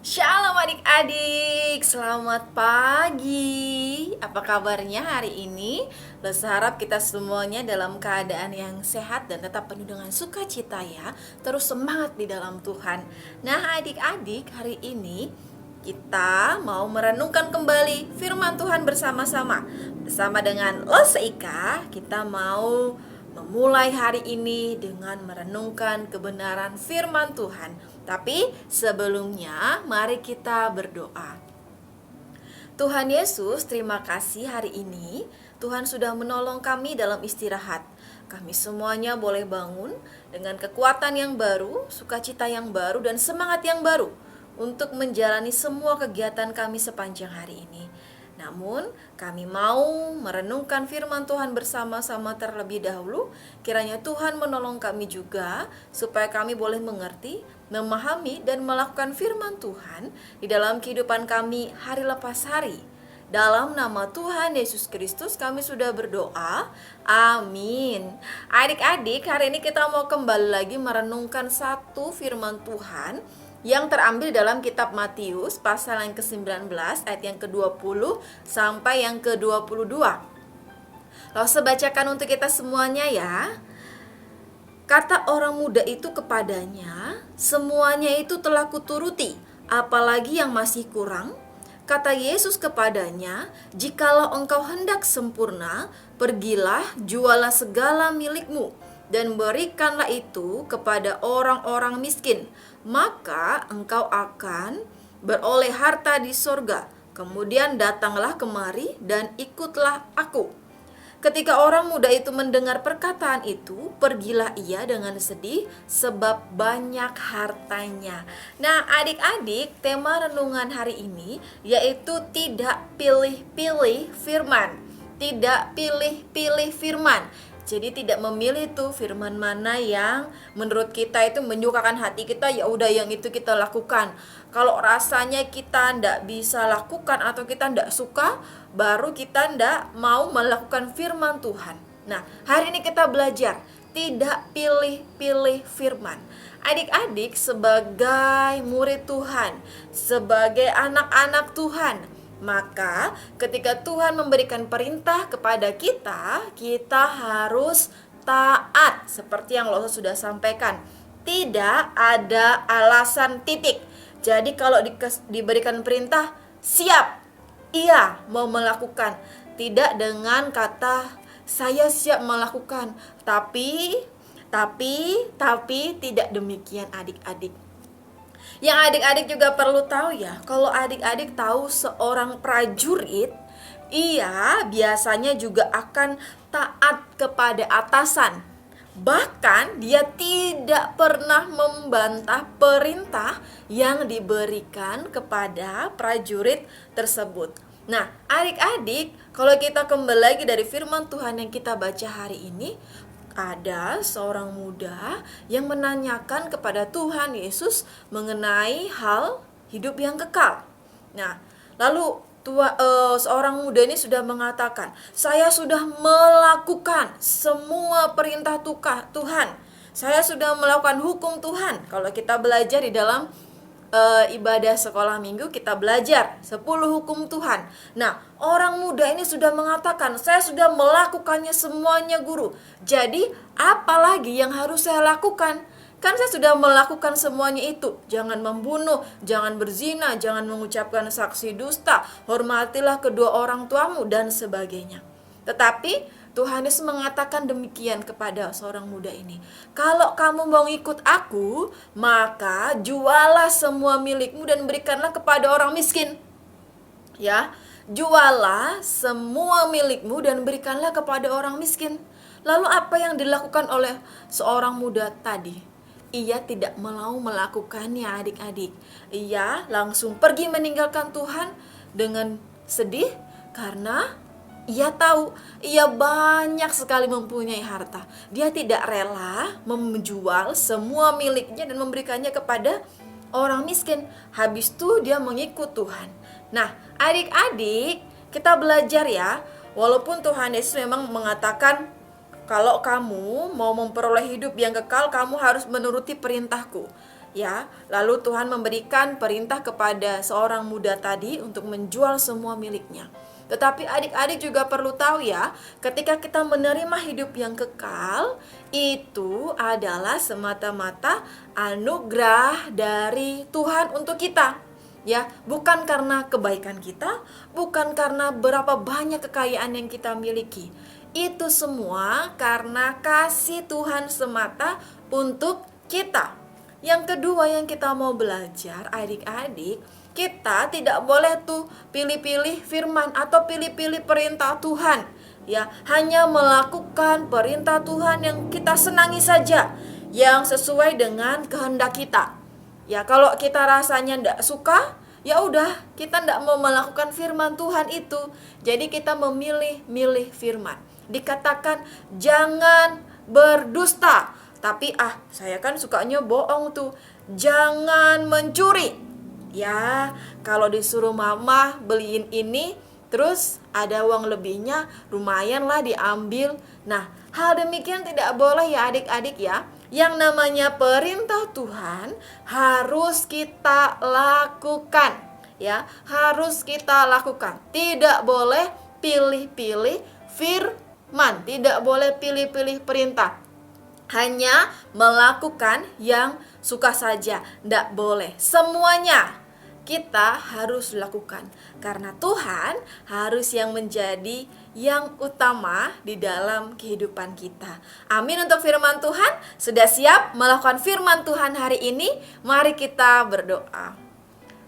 Shalom adik-adik, selamat pagi. Apa kabarnya hari ini? Lesa harap kita semuanya dalam keadaan yang sehat dan tetap penuh dengan sukacita ya. Terus semangat di dalam Tuhan. Nah adik-adik, hari ini kita mau merenungkan kembali firman Tuhan bersama-sama. Bersama dengan Lesa Ika, kita mau memulai hari ini dengan merenungkan kebenaran firman Tuhan. Tapi sebelumnya mari kita berdoa. Tuhan Yesus, terima kasih hari ini Tuhan sudah menolong kami dalam istirahat. Kami semuanya boleh bangun dengan kekuatan yang baru, sukacita yang baru, dan semangat yang baru untuk menjalani semua kegiatan kami sepanjang hari ini. Namun, kami mau merenungkan firman Tuhan bersama-sama terlebih dahulu. Kiranya Tuhan menolong kami juga, supaya kami boleh mengerti, memahami, dan melakukan firman Tuhan di dalam kehidupan kami hari lepas hari. Dalam nama Tuhan Yesus Kristus kami sudah berdoa, amin. Adik-adik, hari ini kita mau kembali lagi merenungkan satu firman Tuhan yang terambil dalam kitab Matius pasal yang ke-19 ayat yang ke-20 sampai yang ke-22. Lalu saya bacakan untuk kita semuanya ya. Kata orang muda itu kepadanya, "Semuanya itu telah kuturuti, apalagi yang masih kurang?" Kata Yesus kepadanya, "Jikalau engkau hendak sempurna, pergilah, jualah segala milikmu, dan berikanlah itu kepada orang-orang miskin, maka engkau akan beroleh harta di sorga. Kemudian datanglah kemari dan ikutlah aku." Ketika orang muda itu mendengar perkataan itu, pergilah ia dengan sedih sebab banyak hartanya. Nah, adik-adik, tema renungan hari ini yaitu tidak pilih-pilih firman. Tidak pilih-pilih firman. Jadi tidak memilih tuh firman mana yang menurut kita itu menyukakan hati kita, ya udah yang itu kita lakukan. Kalau rasanya kita ndak bisa lakukan atau kita ndak suka, baru kita ndak mau melakukan firman Tuhan. Nah, hari ini kita belajar tidak pilih-pilih firman. Adik-adik, sebagai murid Tuhan, sebagai anak-anak Tuhan, maka ketika Tuhan memberikan perintah kepada kita, kita harus taat seperti yang Loso sudah sampaikan. Tidak ada alasan titik. Jadi kalau diberikan perintah, siap, iya mau melakukan. Tidak dengan kata saya siap melakukan, tapi tidak demikian adik-adik. Yang adik-adik juga perlu tahu ya, kalau adik-adik tahu seorang prajurit, ia biasanya juga akan taat kepada atasan. Bahkan dia tidak pernah membantah perintah yang diberikan kepada prajurit tersebut. Nah, adik-adik, kalau kita kembali lagi dari firman Tuhan yang kita baca hari ini, ada seorang muda yang menanyakan kepada Tuhan Yesus mengenai hal hidup yang kekal. Nah, lalu seorang muda ini sudah mengatakan, "Saya sudah melakukan semua perintah Tuhan. Saya sudah melakukan hukum Tuhan." Kalau kita belajar di dalam ibadah sekolah minggu, kita belajar 10 hukum Tuhan. Nah, orang muda ini sudah mengatakan, "Saya sudah melakukannya semuanya, guru. Jadi, apa lagi yang harus saya lakukan? Kan saya sudah melakukan semuanya itu. Jangan membunuh, jangan berzina, jangan mengucapkan saksi dusta, hormatilah kedua orang tuamu," dan sebagainya. Tetapi Tuhan Yesus mengatakan demikian kepada seorang muda ini, "Kalau kamu mau ikut aku, maka jualah semua milikmu dan berikanlah kepada orang miskin." Ya, jualah semua milikmu dan berikanlah kepada orang miskin. Lalu apa yang dilakukan oleh seorang muda tadi? Ia tidak mau melakukannya adik-adik. Ia langsung pergi meninggalkan Tuhan dengan sedih karena ia tahu ia banyak sekali mempunyai harta. Dia tidak rela menjual semua miliknya dan memberikannya kepada orang miskin. Habis itu dia mengikut Tuhan. Nah, adik-adik, kita belajar ya. Walaupun Tuhan Yesus memang mengatakan, kalau kamu mau memperoleh hidup yang kekal, kamu harus menuruti perintahku. Ya, lalu Tuhan memberikan perintah kepada seorang muda tadi untuk menjual semua miliknya. Tetapi adik-adik juga perlu tahu ya, ketika kita menerima hidup yang kekal, itu adalah semata-mata anugerah dari Tuhan untuk kita. Ya, bukan karena kebaikan kita, bukan karena berapa banyak kekayaan yang kita miliki. Itu semua karena kasih Tuhan semata untuk kita. Yang kedua yang kita mau belajar, adik-adik, kita tidak boleh tuh pilih-pilih firman atau pilih-pilih perintah Tuhan. Ya, hanya melakukan perintah Tuhan yang kita senangi saja, yang sesuai dengan kehendak kita. Ya, kalau kita rasanya tidak suka, ya udah, kita tidak mau melakukan firman Tuhan itu. Jadi kita memilih-milih firman. Dikatakan jangan berdusta. Tapi saya kan sukanya bohong tuh. Jangan mencuri. Ya, kalau disuruh mama beliin ini, terus ada uang lebihnya, lumayan lah diambil. Nah, hal demikian tidak boleh ya adik-adik ya. Yang namanya perintah Tuhan harus kita lakukan. Ya, harus kita lakukan. Tidak boleh pilih-pilih firman, tidak boleh pilih-pilih perintah. Hanya melakukan yang suka saja, tidak boleh. Semuanya kita harus lakukan, karena Tuhan harus yang menjadi yang utama di dalam kehidupan kita. Amin untuk firman Tuhan. Sudah siap melakukan firman Tuhan hari ini? Mari kita berdoa.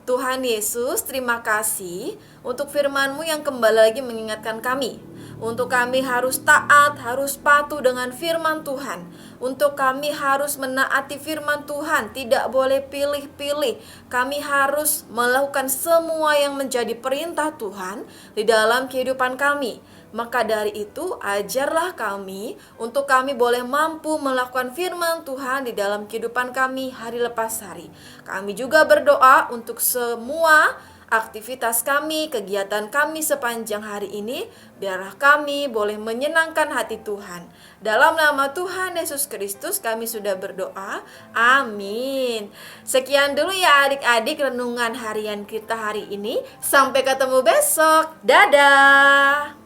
Tuhan Yesus, terima kasih untuk firman-Mu yang kembali lagi mengingatkan kami. Untuk kami harus taat, harus patuh dengan firman Tuhan. Untuk kami harus menaati firman Tuhan, tidak boleh pilih-pilih. Kami harus melakukan semua yang menjadi perintah Tuhan di dalam kehidupan kami. Maka dari itu, ajarlah kami untuk kami boleh mampu melakukan firman Tuhan di dalam kehidupan kami hari lepas hari. Kami juga berdoa untuk semua aktivitas kami, kegiatan kami sepanjang hari ini, biarlah kami boleh menyenangkan hati Tuhan. Dalam nama Tuhan Yesus Kristus kami sudah berdoa. Amin. Sekian dulu ya adik-adik renungan harian kita hari ini. Sampai ketemu besok. Dadah.